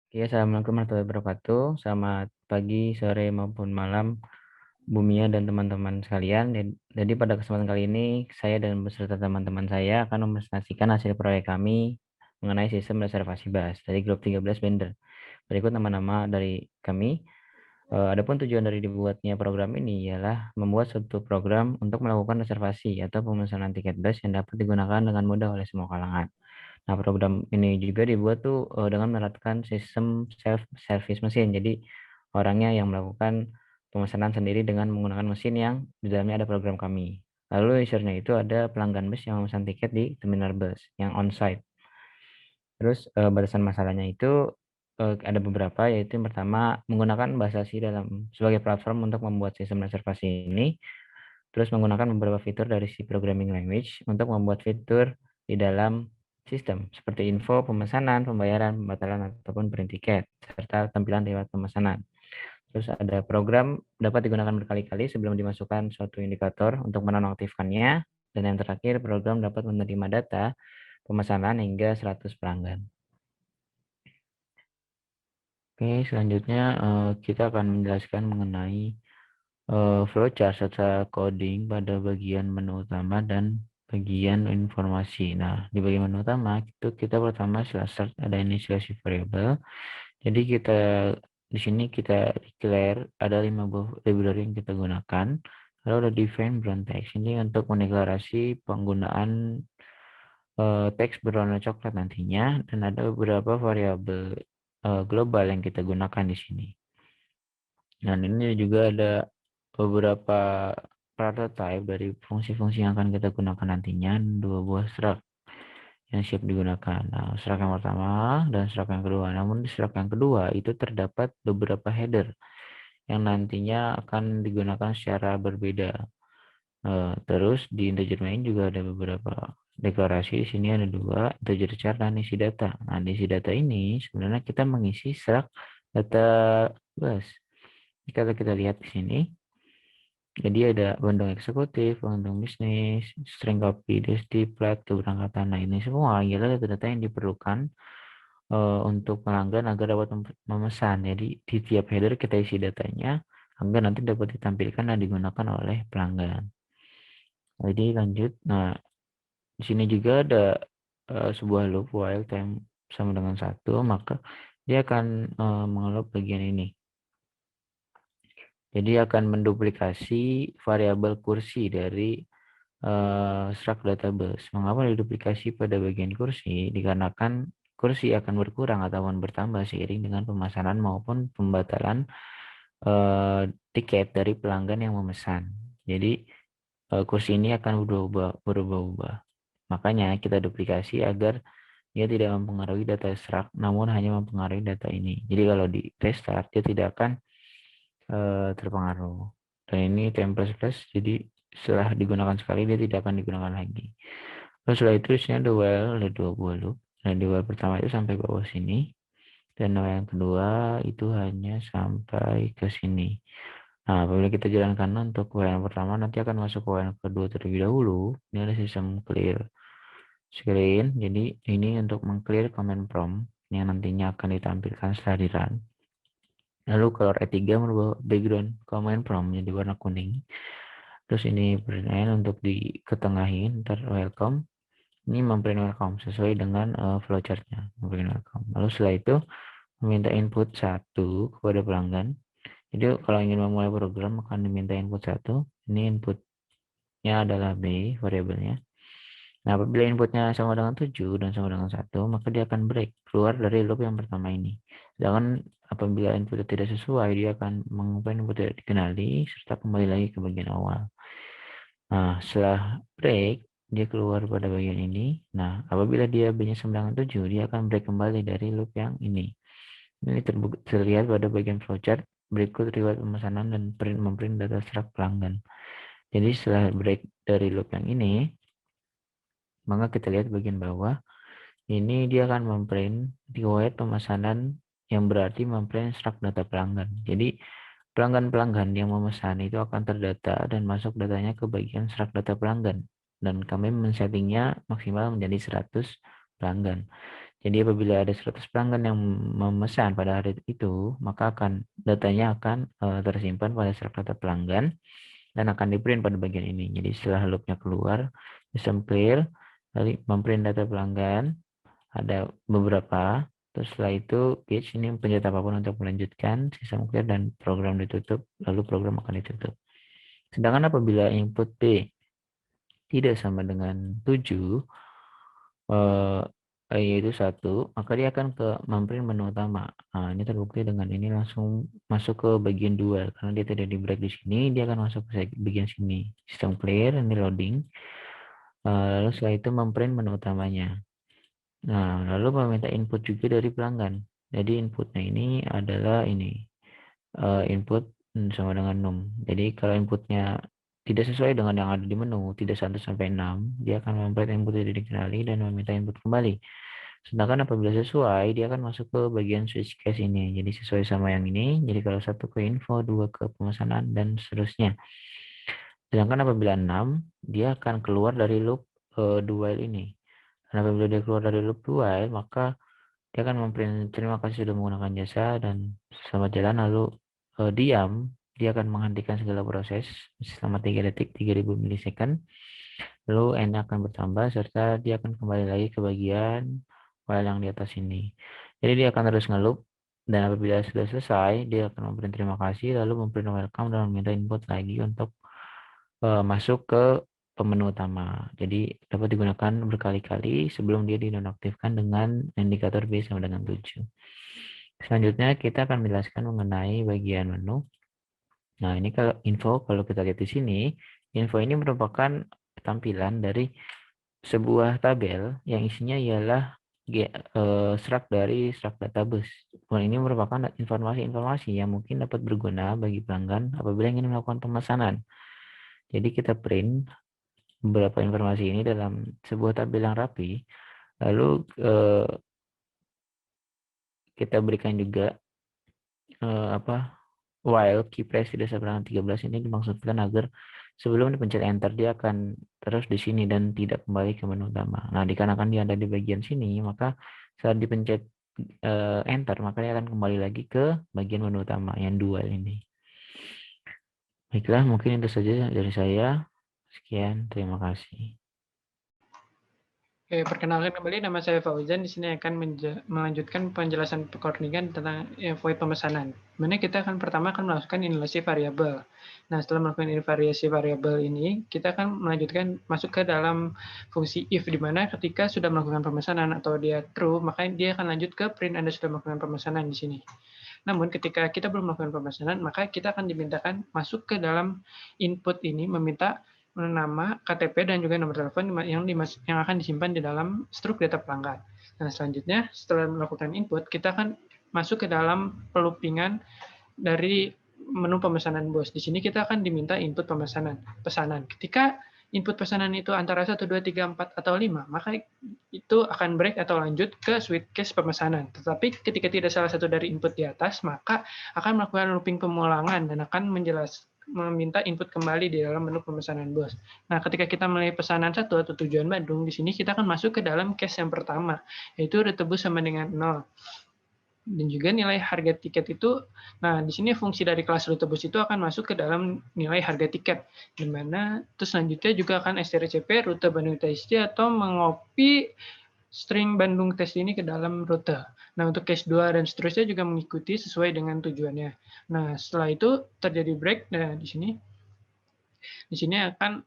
Oke, Assalamualaikum warahmatullahi wabarakatuh. Selamat pagi, sore, maupun malam, Bumia dan teman-teman sekalian. Jadi pada kesempatan kali ini, saya dan beserta teman-teman saya akan mempresentasikan hasil proyek kami mengenai sistem reservasi bus dari grup 13 vendor. Berikut nama-nama dari kami. Adapun tujuan dari dibuatnya program ini ialah membuat suatu program untuk melakukan reservasi atau pemesanan tiket bus yang dapat digunakan dengan mudah oleh semua kalangan. Nah, program ini juga dibuat tuh dengan menerapkan sistem self service mesin. Jadi orangnya yang melakukan pemesanan sendiri dengan menggunakan mesin yang di dalamnya ada program kami. Lalu usernya itu ada pelanggan bus yang memesan tiket di terminal bus yang on-site. Terus batasan masalahnya itu ada beberapa, yaitu yang pertama menggunakan bahasa C dalam sebagai platform untuk membuat sistem reservasi ini. Terus menggunakan beberapa fitur dari si programming language untuk membuat fitur di dalam sistem seperti info, pemesanan, pembayaran, pembatalan, ataupun print tiket, serta tampilan lewat pemesanan. Terus ada program dapat digunakan berkali-kali sebelum dimasukkan suatu indikator untuk menonaktifkannya. Dan yang terakhir, program dapat menerima data pemesanan hingga 100 pelanggan. Oke, selanjutnya kita akan menjelaskan mengenai flowchart serta coding pada bagian menu utama dan bagian informasi. Nah, di bagian menu utama itu kita pertama setelah start ada inisiasi variable. Jadi di sini kita declare ada 5 buah library yang kita gunakan. Lalu ada define brown text ini untuk mendeklarasi penggunaan teks berwarna coklat nantinya, dan ada beberapa variabel global yang kita gunakan di sini. Dan ini juga ada beberapa prototype dari fungsi-fungsi yang akan kita gunakan nantinya, 2 buah struct yang siap digunakan. Nah, struct yang pertama dan struct yang kedua. Namun di struct yang kedua itu terdapat beberapa header yang nantinya akan digunakan secara berbeda. Terus di integer main juga ada beberapa deklarasi. Di sini ada 2, integer char dan isi data. Nah, di isi data ini sebenarnya kita mengisi struct data bus. Kalau kita lihat di sini, jadi ada bandung eksekutif, bandung bisnis, string copy, desti, plat, keberangkatan. Nah, ini semua adalah data-data yang diperlukan untuk pelanggan agar dapat memesan. Jadi di tiap header kita isi datanya agar nanti dapat ditampilkan dan digunakan oleh pelanggan. Jadi lanjut. Nah, di sini juga ada sebuah loop while time sama dengan 1, maka dia akan mengelola bagian ini. Jadi akan menduplikasi variabel kursi dari struct database. Mengapa diduplikasi pada bagian kursi? Dikarenakan kursi akan berkurang ataupun bertambah seiring dengan pemesanan maupun pembatalan tiket dari pelanggan yang memesan. Jadi kursi ini akan berubah-ubah. Makanya kita duplikasi agar dia tidak mempengaruhi data struct, namun hanya mempengaruhi data ini. Jadi kalau di restart dia tidak akan terpengaruh. Dan ini template plus, jadi setelah digunakan sekali dia tidak akan digunakan lagi. Lalu setelah itu di sini ada while, ada 2 buah loop. Dan di while pertama itu sampai bawah sini, dan while yang kedua itu hanya sampai ke sini. Nah, apabila kita jalankan untuk while yang pertama, nanti akan masuk ke while yang kedua terlebih dahulu. Ini ada sistem clear screen. Jadi ini untuk mengclear command prompt yang nantinya akan ditampilkan setelah di run. Lalu color E3 merubah background command prompt menjadi warna kuning. Terus ini print untuk diketengahin, ntar welcome. Ini memprint welcome sesuai dengan flowchartnya, memprint welcome. Lalu setelah itu meminta input 1 kepada pelanggan. Jadi kalau ingin memulai program akan diminta input 1. Ini inputnya adalah B variabelnya. Nah, apabila inputnya sama dengan 7 dan sama dengan 1, maka dia akan break keluar dari loop yang pertama ini. Sedangkan apabila inputnya tidak sesuai, dia akan mengubah input tidak dikenali serta kembali lagi ke bagian awal. Nah, setelah break, dia keluar pada bagian ini. Nah, apabila dia B-nya sama dengan 7, dia akan break kembali dari loop yang ini. Ini terlihat pada bagian flowchart berikut riwayat pemesanan dan memprint data struct pelanggan. Jadi setelah break dari loop yang ini, maka kita lihat bagian bawah, ini dia akan memprint riwayat pemesanan yang berarti memprint struct data pelanggan. Jadi pelanggan-pelanggan yang memesan itu akan terdata dan masuk datanya ke bagian struct data pelanggan. Dan kami men-settingnya maksimal menjadi 100 pelanggan. Jadi apabila ada 100 pelanggan yang memesan pada hari itu, maka datanya akan tersimpan pada strak data pelanggan dan akan di-print pada bagian ini. Jadi setelah loopnya keluar, sistem clear, lalu memprint data pelanggan, ada beberapa, terus setelah itu page ini pencet apapun untuk melanjutkan, sistem clear dan program ditutup, lalu program akan ditutup. Sedangkan apabila input B tidak sama dengan 7, yaitu 1, maka dia akan ke memprint menu utama. Nah, ini terbukti dengan ini langsung masuk ke bagian 2. Karena dia tidak di break di sini, dia akan masuk ke bagian sini. Sistem clear, ini loading. Lalu setelah itu memprint menu utamanya. Nah, lalu meminta input juga dari pelanggan. Jadi inputnya ini adalah ini. Input sama dengan num. Jadi kalau inputnya tidak sesuai dengan yang ada di menu, tidak 1 sampai 6, dia akan memprint input tidak dikenali dan meminta input kembali. Sedangkan apabila sesuai, dia akan masuk ke bagian switch case ini. Jadi sesuai sama yang ini, jadi kalau 1 ke info, 2 ke pemesanan, dan seterusnya. Sedangkan apabila 6, dia akan keluar dari loop do while ini. Dan apabila dia keluar dari loop do while, maka dia akan memprint terima kasih sudah menggunakan jasa dan selamat jalan, lalu diam, dia akan menghentikan segala proses selama 3 detik, 3000 milisecond. Lalu N akan bertambah serta dia akan kembali lagi ke bagian file yang di atas ini. Jadi dia akan terus ngeloop dan apabila sudah selesai, dia akan memprint terima kasih, lalu memprint welcome dan meminta input lagi untuk masuk ke menu utama. Jadi dapat digunakan berkali-kali sebelum dia dinonaktifkan dengan indikator B sama dengan 7. Selanjutnya kita akan menjelaskan mengenai bagian menu. Nah, ini kalau kita lihat di sini, info ini merupakan tampilan dari sebuah tabel yang isinya ialah strak dari strak database. Ini merupakan informasi-informasi yang mungkin dapat berguna bagi pelanggan apabila ingin melakukan pemesanan. Jadi kita print beberapa informasi ini dalam sebuah tabel yang rapi, lalu kita berikan juga while key press tidak sama dengan 13 ini dimaksudkan agar sebelum dipencet enter dia akan terus di sini dan tidak kembali ke menu utama. Nah, dikarenakan dia ada di bagian sini, maka saat dipencet enter maka dia akan kembali lagi ke bagian menu utama yang 2 ini. Baiklah, mungkin itu saja dari saya. Sekian, terima kasih. Oke, perkenalkan kembali, nama saya Fauzan. Di sini akan melanjutkan penjelasan codingan tentang void pemesanan. Mana kita pertama akan melakukan inisiasi variabel. Nah, setelah melakukan inisiasi variabel ini, kita akan melanjutkan masuk ke dalam fungsi if, di mana ketika sudah melakukan pemesanan atau dia true, maka dia akan lanjut ke print Anda sudah melakukan pemesanan di sini. Namun ketika kita belum melakukan pemesanan, maka kita akan dimintakan masuk ke dalam input ini, meminta nama, KTP, dan juga nomor telepon yang akan disimpan di dalam struk data pelanggan. Nah, selanjutnya setelah melakukan input, kita akan masuk ke dalam peloopingan dari menu pemesanan bos. Di sini kita akan diminta input pesanan. Ketika input pesanan itu antara 1, 2, 3, 4, atau 5, maka itu akan break atau lanjut ke switch case pemesanan. Tetapi ketika tidak salah satu dari input di atas, maka akan melakukan looping pemulangan dan akan meminta input kembali di dalam menu pemesanan bos. Nah, ketika kita mulai pesanan 1 atau tujuan Bandung, di sini kita akan masuk ke dalam case yang pertama, yaitu retebus sama dengan 0. Dan juga nilai harga tiket itu, nah di sini fungsi dari kelas rute bus itu akan masuk ke dalam nilai harga tiket, di mana terus selanjutnya juga akan strcp rute Bandung TST atau mengopi string Bandung TST ini ke dalam rute. Nah, untuk case 2 dan seterusnya juga mengikuti sesuai dengan tujuannya. Nah, setelah itu terjadi break, nah di sini akan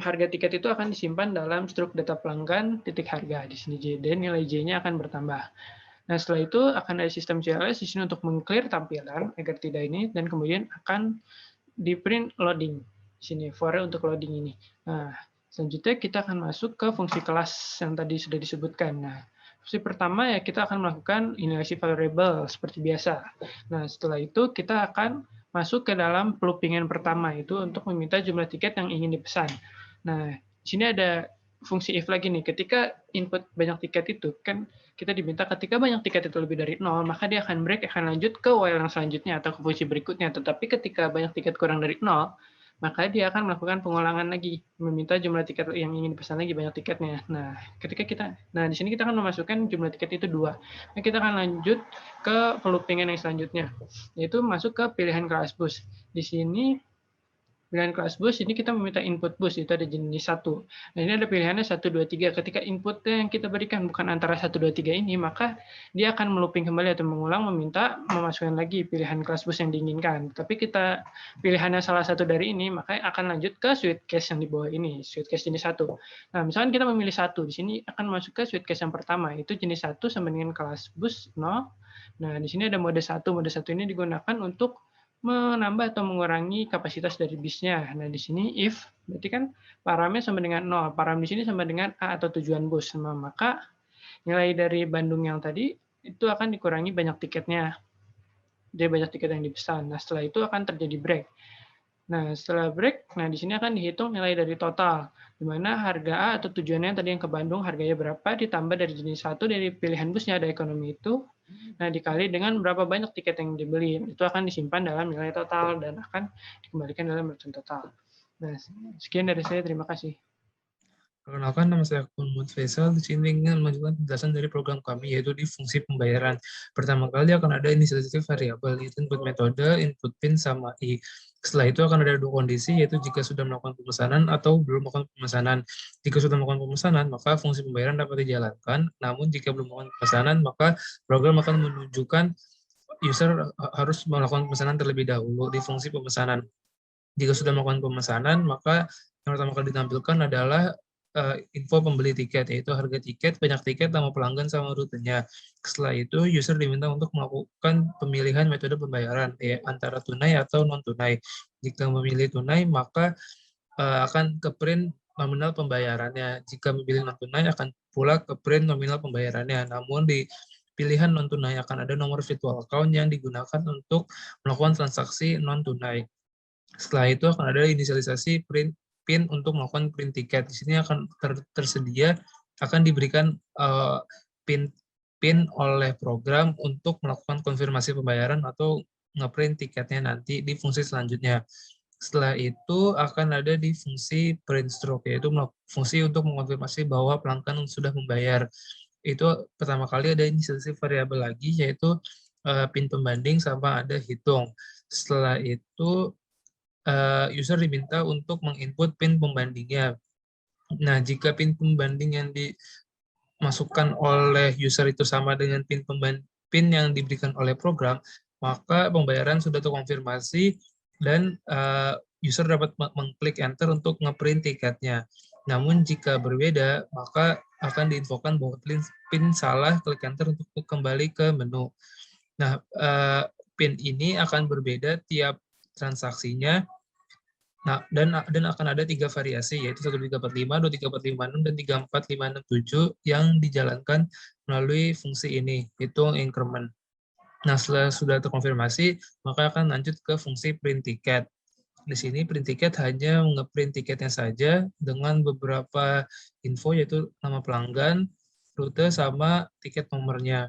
harga tiket itu akan disimpan dalam struk data pelanggan titik harga di sini J, dan nilai J-nya akan bertambah. Nah, setelah itu akan ada sistem CLS di sini untuk meng-clear tampilan agar tidak ini, dan kemudian akan di-print loading di sini, for untuk loading ini. Nah, selanjutnya kita akan masuk ke fungsi kelas yang tadi sudah disebutkan. Nah, fungsi pertama ya kita akan melakukan inisiasi variable seperti biasa. Nah, setelah itu kita akan masuk ke dalam loopingan pertama, itu untuk meminta jumlah tiket yang ingin dipesan. Nah, di sini ada fungsi if lagi nih. Ketika input banyak tiket itu kan kita diminta ketika banyak tiket itu lebih dari 0, maka dia akan break, akan lanjut ke while yang selanjutnya atau ke fungsi berikutnya. Tetapi ketika banyak tiket kurang dari 0, maka dia akan melakukan pengulangan lagi, meminta jumlah tiket yang ingin dipesan lagi banyak tiketnya. Nah, di sini kita akan memasukkan jumlah tiket itu 2. Nah, kita akan lanjut ke loopingan yang selanjutnya, yaitu masuk ke pilihan kelas bus. Di sini pilihan kelas bus ini kita meminta input bus, itu ada jenis 1. Nah, ini ada pilihannya 1, 2, 3. Ketika inputnya yang kita berikan bukan antara 1, 2, 3 ini, maka dia akan melooping kembali atau mengulang meminta memasukkan lagi pilihan kelas bus yang diinginkan. Tapi kita pilihannya salah satu dari ini, maka akan lanjut ke suite case yang di bawah ini, suite case jenis 1. Nah, misalkan kita memilih 1, di sini akan masuk ke suite case yang pertama, itu jenis 1 sama dengan kelas bus 0. Nah, di sini ada mode 1. Mode 1 ini digunakan untuk menambah atau mengurangi kapasitas dari bisnya. Nah, di sini if berarti kan paramnya sama dengan 0. Param di sini sama dengan A atau tujuan bus. Nah, maka nilai dari Bandung yang tadi itu akan dikurangi banyak tiketnya. Jadi banyak tiket yang dipesan. Nah, setelah itu akan terjadi break. Nah, setelah break, di sini akan dihitung nilai dari total, di mana harga A atau tujuannya tadi yang ke Bandung harganya berapa, ditambah dari jenis 1 dari pilihan busnya ada ekonomi itu, dikali dengan berapa banyak tiket yang dibeli. Itu akan disimpan dalam nilai total dan akan dikembalikan dalam merchant total. Nah, sekian dari saya. Terima kasih. Perkenalkan, nama saya Muhammad Faisal. Di sini ingin menunjukkan penjelasan dari program kami, yaitu di fungsi pembayaran. Pertama kali akan ada inisialisasi variabel, yaitu input metode, input PIN, sama I. Setelah itu akan ada 2 kondisi, yaitu jika sudah melakukan pemesanan atau belum melakukan pemesanan. Jika sudah melakukan pemesanan, maka fungsi pembayaran dapat dijalankan. Namun jika belum melakukan pemesanan, maka program akan menunjukkan user harus melakukan pemesanan terlebih dahulu di fungsi pemesanan. Jika sudah melakukan pemesanan, maka yang pertama kali ditampilkan adalah info pembeli tiket, yaitu harga tiket, banyak tiket, nama pelanggan, sama rutenya. Setelah itu, user diminta untuk melakukan pemilihan metode pembayaran, antara tunai atau non-tunai. Jika memilih tunai, maka akan ke print nominal pembayarannya. Jika memilih non-tunai, akan pula ke print nominal pembayarannya. Namun di pilihan non-tunai akan ada nomor virtual account yang digunakan untuk melakukan transaksi non-tunai. Setelah itu akan ada inisialisasi PIN untuk melakukan print tiket. Di sini akan tersedia, akan diberikan PIN oleh program untuk melakukan konfirmasi pembayaran atau ngeprint tiketnya nanti di fungsi selanjutnya. Setelah itu akan ada di fungsi print stroke, yaitu fungsi untuk mengonfirmasi bahwa pelanggan sudah membayar. Itu pertama kali ada inisialisasi variabel lagi, yaitu PIN pembanding sama ada hitung. Setelah itu user diminta untuk menginput PIN pembandingnya. Nah, jika PIN pembanding yang dimasukkan oleh user itu sama dengan PIN yang diberikan oleh program, maka pembayaran sudah terkonfirmasi dan user dapat mengklik enter untuk ngeprint tiketnya. Namun jika berbeda, maka akan diinfokan bahwa PIN salah, klik enter untuk kembali ke menu. Nah, PIN ini akan berbeda tiap transaksinya. Nah, dan akan ada 3 variasi, yaitu 1345, 23456, dan 34567 yang dijalankan melalui fungsi ini, hitung increment. Nah, setelah sudah terkonfirmasi, maka akan lanjut ke fungsi print ticket. Di sini print ticket hanya nge-print tiketnya saja dengan beberapa info, yaitu nama pelanggan, rute, sama tiket nomornya.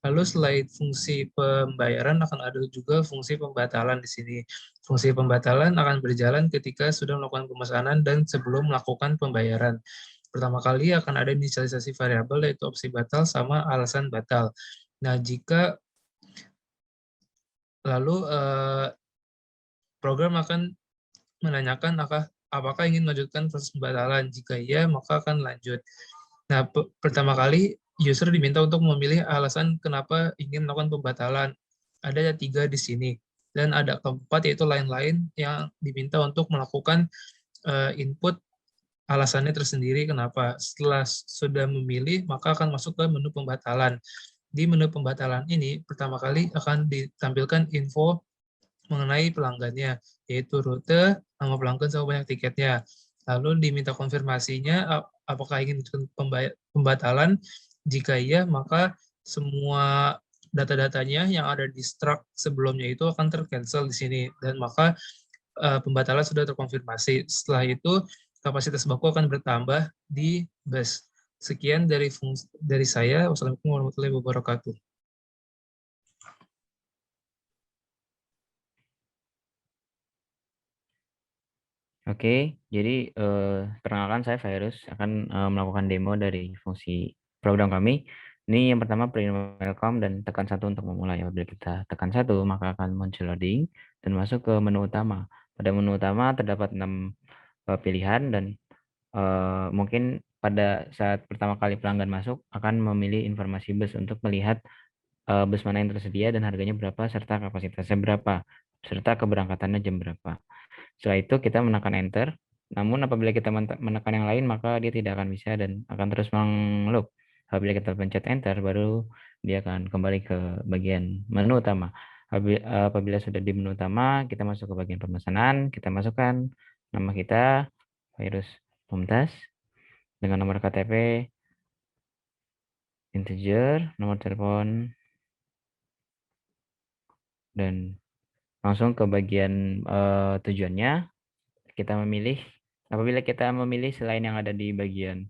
Lalu selain fungsi pembayaran akan ada juga fungsi pembatalan di sini. Fungsi pembatalan akan berjalan ketika sudah melakukan pemesanan dan sebelum melakukan pembayaran. Pertama kali akan ada inisialisasi variabel, yaitu opsi batal sama alasan batal. Nah, jika lalu program akan menanyakan apakah ingin melanjutkan proses pembatalan. Jika iya, maka akan lanjut. Nah, pertama kali user diminta untuk memilih alasan kenapa ingin melakukan pembatalan. Ada 3 di sini. Dan ada keempat, yaitu lain-lain, yang diminta untuk melakukan input alasannya tersendiri kenapa. Setelah sudah memilih, maka akan masuk ke menu pembatalan. Di menu pembatalan ini, pertama kali akan ditampilkan info mengenai pelanggannya, yaitu rute, nama pelanggan, sama banyak tiketnya. Lalu diminta konfirmasinya apakah ingin pembatalan. Jika iya, maka semua data-datanya yang ada di struct sebelumnya itu akan tercancel di sini, dan maka pembatalan sudah terkonfirmasi. Setelah itu, kapasitas baku akan bertambah di bus. Sekian dari saya. Wassalamualaikum warahmatullahi wabarakatuh. Oke, jadi perkenalkan saya Virus akan melakukan demo dari fungsi program kami. Ini yang pertama print welcome dan tekan 1 untuk memulai. Apabila kita tekan 1, maka akan muncul loading dan masuk ke menu utama. Pada menu utama terdapat 6 pilihan dan mungkin pada saat pertama kali pelanggan masuk akan memilih informasi bus untuk melihat bus mana yang tersedia dan harganya berapa serta kapasitasnya berapa serta keberangkatannya jam berapa. Setelah itu kita menekan enter. Namun apabila kita menekan yang lain maka dia tidak akan bisa dan akan terus meng-loop. Apabila kita pencet enter baru dia akan kembali ke bagian menu utama. Apabila sudah di menu utama kita masuk ke bagian pemesanan, kita masukkan nama kita Virus Mumtaz dengan nomor KTP integer, nomor telepon dan langsung ke bagian tujuannya. Kita memilih, apabila kita memilih selain yang ada di bagian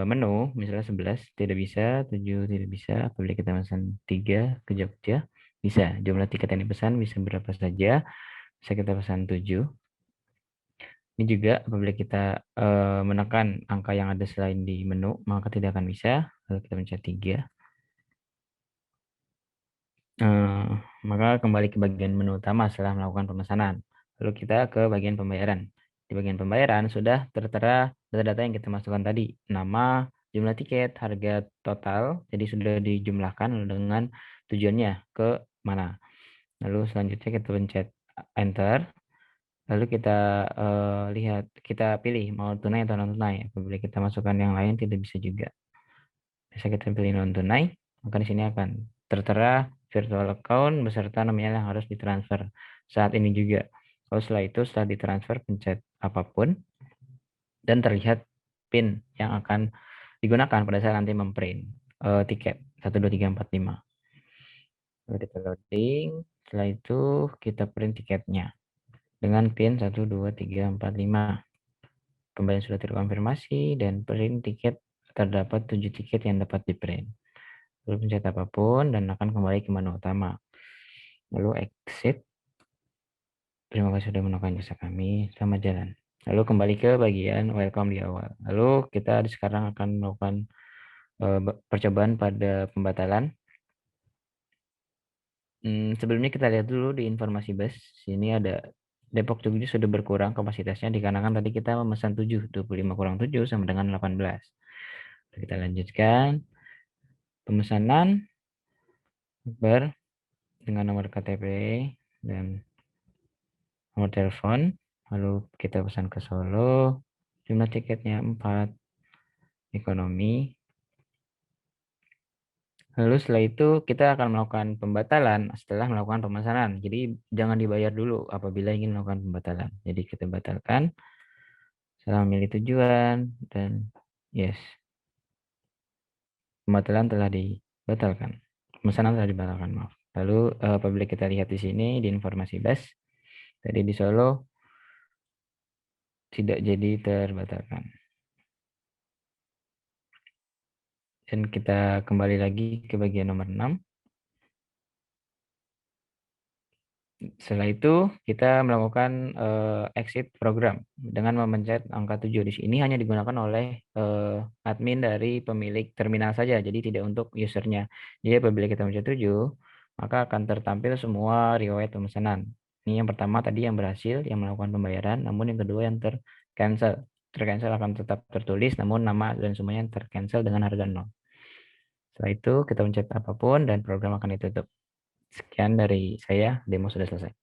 menu, misalnya 11 tidak bisa, 7 tidak bisa, apabila kita pesan 3 ke Jogja, bisa. Jumlah tiket yang dipesan bisa berapa saja, bisa kita pesan 7. Ini juga apabila kita menekan angka yang ada selain di menu, maka tidak akan bisa, lalu kita pencet 3. Maka kembali ke bagian menu utama setelah melakukan pemesanan. Lalu kita ke bagian pembayaran. Di bagian pembayaran sudah tertera data-data yang kita masukkan tadi. Nama, jumlah tiket, harga total. Jadi sudah dijumlahkan dengan tujuannya ke mana. Lalu selanjutnya kita pencet enter. Lalu kita lihat, kita pilih mau tunai atau non tunai. Apabila kita masukkan yang lain tidak bisa juga. Bisa kita pilih non tunai, maka di sini akan tertera virtual account beserta nominal yang harus ditransfer saat ini juga. Lalu setelah itu setelah ditransfer pencet apapun dan terlihat PIN yang akan digunakan pada saat nanti memprint tiket 1, 2, 3, 4, 5. Lalu kita loading, setelah itu kita print tiketnya dengan PIN 1, 2, 3, 4, 5. Pembelian sudah terkonfirmasi dan print tiket terdapat 7 tiket yang dapat di-print. Lalu pencet apapun dan akan kembali ke menu utama. Lalu exit. Terima kasih sudah menemukan jasa kami. Selamat jalan. Lalu kembali ke bagian welcome di awal. Lalu kita sekarang akan melakukan percobaan pada pembatalan. Sebelumnya kita lihat dulu di informasi bus. Sini ada Depok Jogja sudah berkurang kapasitasnya dikarenakan tadi kita memesan 7. 25 kurang 7 sama dengan 18. Kita lanjutkan. Pemesanan dengan nomor KTP dan nomor telepon, lalu kita pesan ke Solo, jumlah tiketnya 4, ekonomi. Lalu setelah itu kita akan melakukan pembatalan setelah melakukan pemesanan. Jadi jangan dibayar dulu apabila ingin melakukan pembatalan. Jadi kita batalkan setelah memilih tujuan dan yes. Pembatalan telah dibatalkan. Pemesanan telah dibatalkan, maaf. Lalu apabila kita lihat di sini di informasi bus, tadi di Solo tidak jadi terbatalkan. Dan kita kembali lagi ke bagian nomor 6. Setelah itu kita melakukan exit program dengan memencet angka 7. Di sini hanya digunakan oleh admin dari pemilik terminal saja, jadi tidak untuk usernya. Jadi apabila kita mencet 7, maka akan tertampil semua riwayat pemesanan. Ini yang pertama tadi yang berhasil, yang melakukan pembayaran, namun yang kedua yang tercancel. Tercancel akan tetap tertulis, namun nama dan semuanya tercancel dengan harga 0. Setelah itu kita mencet apapun dan program akan ditutup. Sekian dari saya, demo sudah selesai.